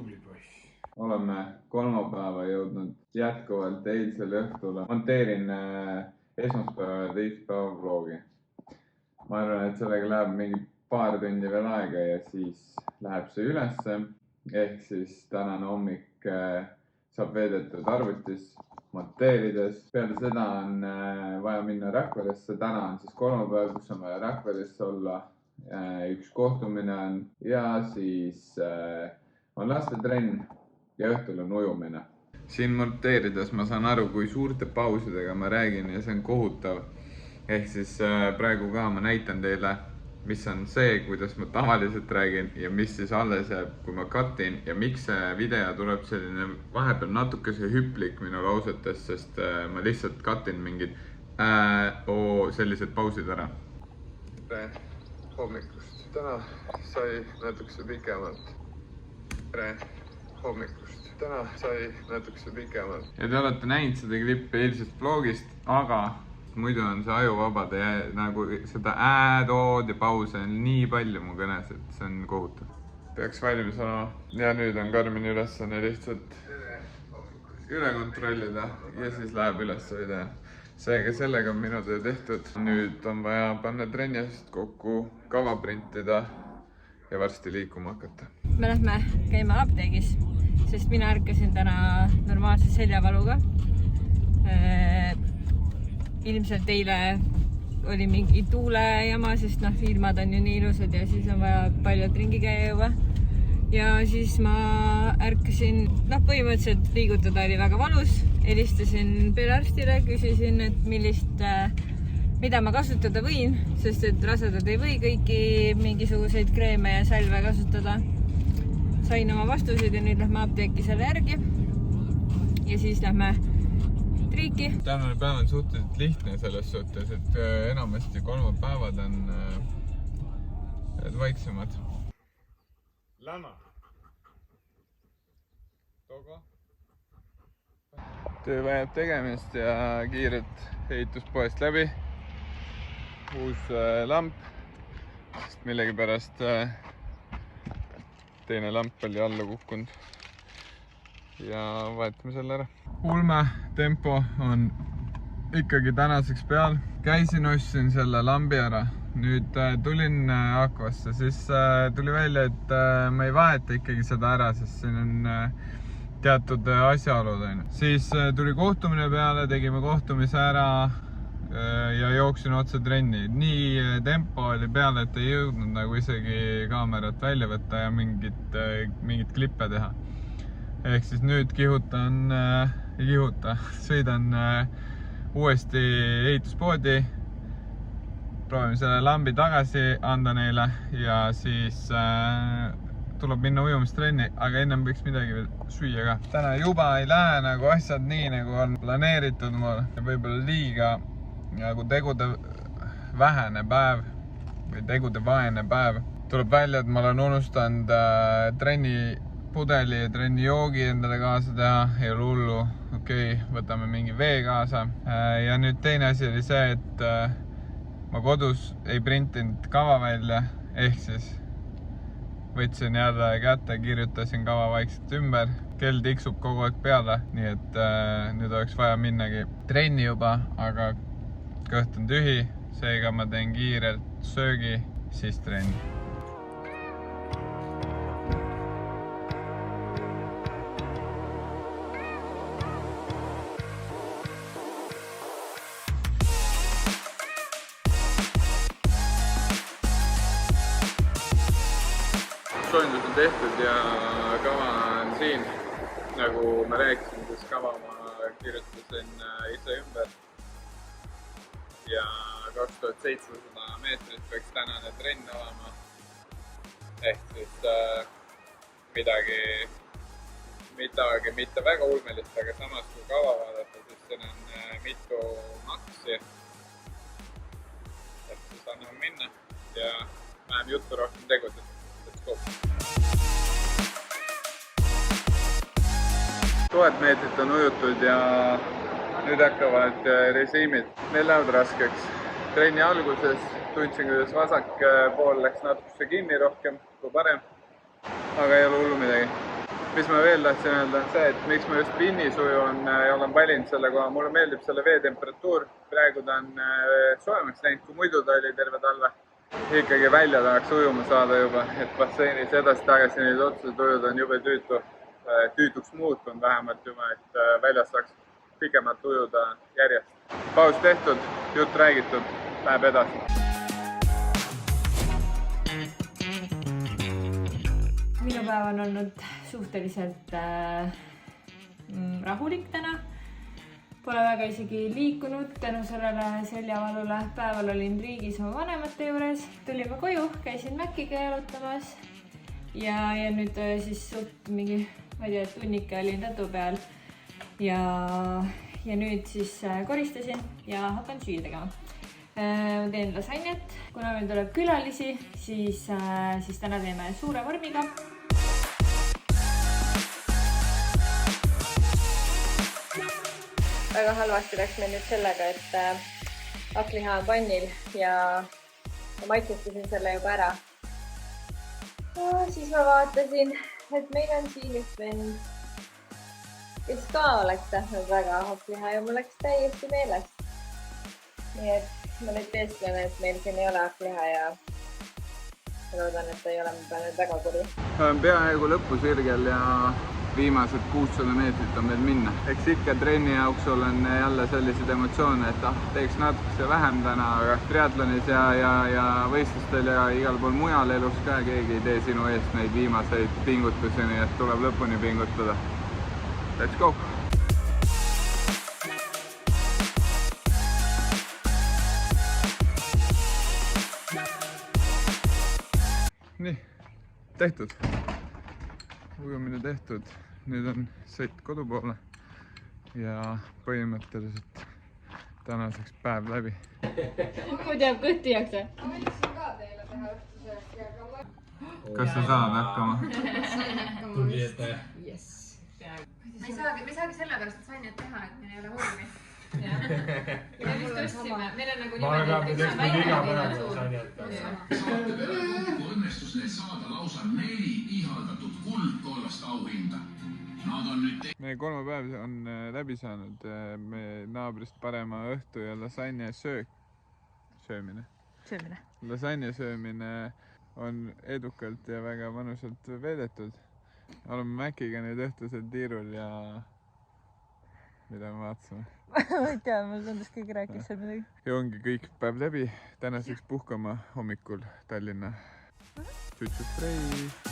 tubli poiss. Oleme kolmapäeva jõudnud jätkuvalt eilsel õhtule. Monteerin esmaspäeva ja teispäeva vlogi. Ma arvan, et sellega läheb mingi paar tundi veel aega ja siis läheb see ülesse. Ehk siis tänane hommik saab veedetud arvutis monteerides. Peale seda on vaja minna Rakveresse. Täna on siis kolmapäev, kus on vaja Rakveresse olla. Üks kohtumine on ja siis on lastetrenn ja õhtul on ujumine. Siin monteerides ma saan aru, kui suurte pausidega ma räägin ja see on kohutav. Ehk siis praegu ka ma näitan teile, mis on see, kuidas ma tavaliselt räägin ja mis siis alles jääb, kui ma cutin ja miks see video tuleb selline vahepeal natukese hüplik minu lausetes, sest ma lihtsalt cutin mingid sellised pausid ära. Tere hommikust. Täna sai natukese pikemalt. Tere hommikust. Täna sai natukese pikemalt. Ja te olete näinud seda klippi eilsest vlogist, aga muidu on see ajuvaba, nagu seda äädood ja pause on nii palju mu kõnes, et see on kohutav. Peaks valmis olema. Ja nüüd on Karmini ülesanne lihtsalt üle kontrollida ja siis läheb üles video. Seega sellega on minu töö tehtud. Nüüd on vaja panna trennist kokku, kava printida ja varsti liikuma hakata. Me lähme käima apteegis, sest mina ärkasin täna normaalse seljavaluga. Ilmselt eile oli mingi tuulejama, sest ilmad on ju nii ilusad ja siis on vaja paljalt ringi käia juba. Ja siis ma ärkasin, põhimõtteliselt liigutada oli väga valus. Helistasin perearstile, küsisin, et mida ma kasutada võin, sest et rasedad ei või kõiki mingisuguseid kreeme ja salve kasutada. Sain oma vastused ja nüüd lähme apteeki selle järgi. Ja siis lähme triiki. Tänane päev on suhteliselt lihtne selles suhtes, et enamasti kolmapäevad on vaiksemad. Läma. Togo. Töö vajab tegemist ja kiiret ehituspoest läbi. Uus lamp, sest millegipärast teine lamp oli alla kukkunud. Ja vahetame selle ära. Ulme tempo on ikkagi tänaseks peal. Käisin, ostsin selle lambi ära. Nüüd tulin Aquasse, siis tuli välja, et ma ei vaheta ikkagi seda ära, sest siin on teatud asjaolud. Siis tuli kohtumine peale, tegime kohtumise ära ja jooksin otse trenni. Nii tempo oli peale, et ei jõudnud nagu isegi kaamerat välja võtta ja mingit klippe teha. Ehk siis nüüd sõidan uuesti ehituspoodi, proovime selle lambi tagasi anda neile ja siis tuleb minna ujumistrenni, aga ennem võiks midagi veel süüa ka. Täna juba ei lähe nagu asjad nii, nagu on planeeritud mul. Võib-olla liiga nagu tegude vähene päev või tegude vaene päev. Tuleb välja, et ma olen unustanud trenni pudeli ja trenni joogi endale kaasa teha, ei ole hullu, okei, võtame mingi vee kaasa. Ja nüüd teine asi oli see, et ma kodus ei printinud kava välja, ehk siis võtsin jälle kätte, kirjutasin kava vaikselt ümber. Kell tiksub kogu aeg peale, nii et nüüd oleks vaja minnagi trenni juba, aga kõht on tühi, seega ma teen kiirelt söögi, siis trenni. Soojendus on tehtud ja kava on siin. Nagu ma rääkisin, siis kava ma kirjutasin ise ümber. Ja 2700 meetrit peaks tänane trenn olema. Ehk siis midagi mitte väga ulmelist, aga samas kui kava vaadata, siis siin on mitu maksi. Et siis anname minna ja vähem juttu, rohkem tegudest. 1000 meetrit on ujutud ja nüüd hakkavad režiimid. Meil lähevad raskeks. Trenni alguses tundsin, kuidas vasak pool läks natukese kinni rohkem kui parem, aga ei ole hullu midagi. mis ma veel tahtsin öelda, on see, et miks ma just Vinnis ujun ja olen valinud selle koha. Mulle meeldib selle vee temperatuur. Praegu ta on soojemaks läinud, kui muidu ta oli terve talve. Ikkagi välja tahaks ujuma saada juba, et basseinis edasi-tagasi neid otsused ujuda on jube tüütuks muutunud vähemalt juba, et väljas saaks pikemalt ujuda järjest. Paus tehtud, jutt räägitud, läheb edasi. Minu päev on olnud suhteliselt rahulik täna. Pole väga isegi liikunud tänu sellele seljavalule. Päeval olin riigis oma vanemate juures. Tulime koju, käisin Mäkkiga jalutamas ja nüüd siis suht mingi, ma ei tea, tunnike olin tatu peal ja nüüd siis koristasin ja hakkan süüa tegema. Ma teen lasagnet, kuna meil tuleb külalisi, siis täna teeme suure vormiga. Väga halvasti läks meil nüüd sellega, et hakkliha on pannil ja ma maitsestasin selle juba ära. Siis ma vaatasin, et meil on siin üks vend, kes ka oleks tahtnud väga hakkliha ja mul läks täiesti meelest. Nii et ma nüüd teesklen, et meil siin ei ole hakkliha ja loodan, et ta ei ole mu peal nüüd väga kuri. Olen peaaegu lõpusirgel ja viimased 600 meetrit on veel minna. Eks ikka trenni jaoks olen jälle sellised emotsioone, et teeks natukese vähem täna, aga triatlonis ja võistlustel ja igal pool mujal elus ka keegi ei tee sinu eest neid viimaseid pingutusi, nii et tuleb lõpuni pingutada. Let's go! Nii, tehtud. Ujumine tehtud. Nüüd on sõit kodu poole ja põhimõtteliselt tänaseks päev läbi. Mu teab kõhti jaksa. Ma võiksin ka teile teha õhtusööki, aga Kas sa saad hakkama? tubli ette. Yes. Me ei saagi sellepärast, et sain need teha, et meil ei ole vormi. Me just tõstsime, meil on nagu õnnestus neil saada lausa 4 ihaldatud kuldkollast auhinda. Meie kolmapäev on läbi saanud. Meie naabrist parema õhtu ja lasagna söömine. Lasagna söömine on edukalt ja väga mõnusalt veedetud. Oleme Mäkiga nüüd õhtusel tiirul ja mida me vaatasime? Ma ei tea, mul tundus keegi rääkis seal midagi. Ja ongi kõik päev läbi. Tänaseks puhkama hommikul Tallinna Tšutšusprei.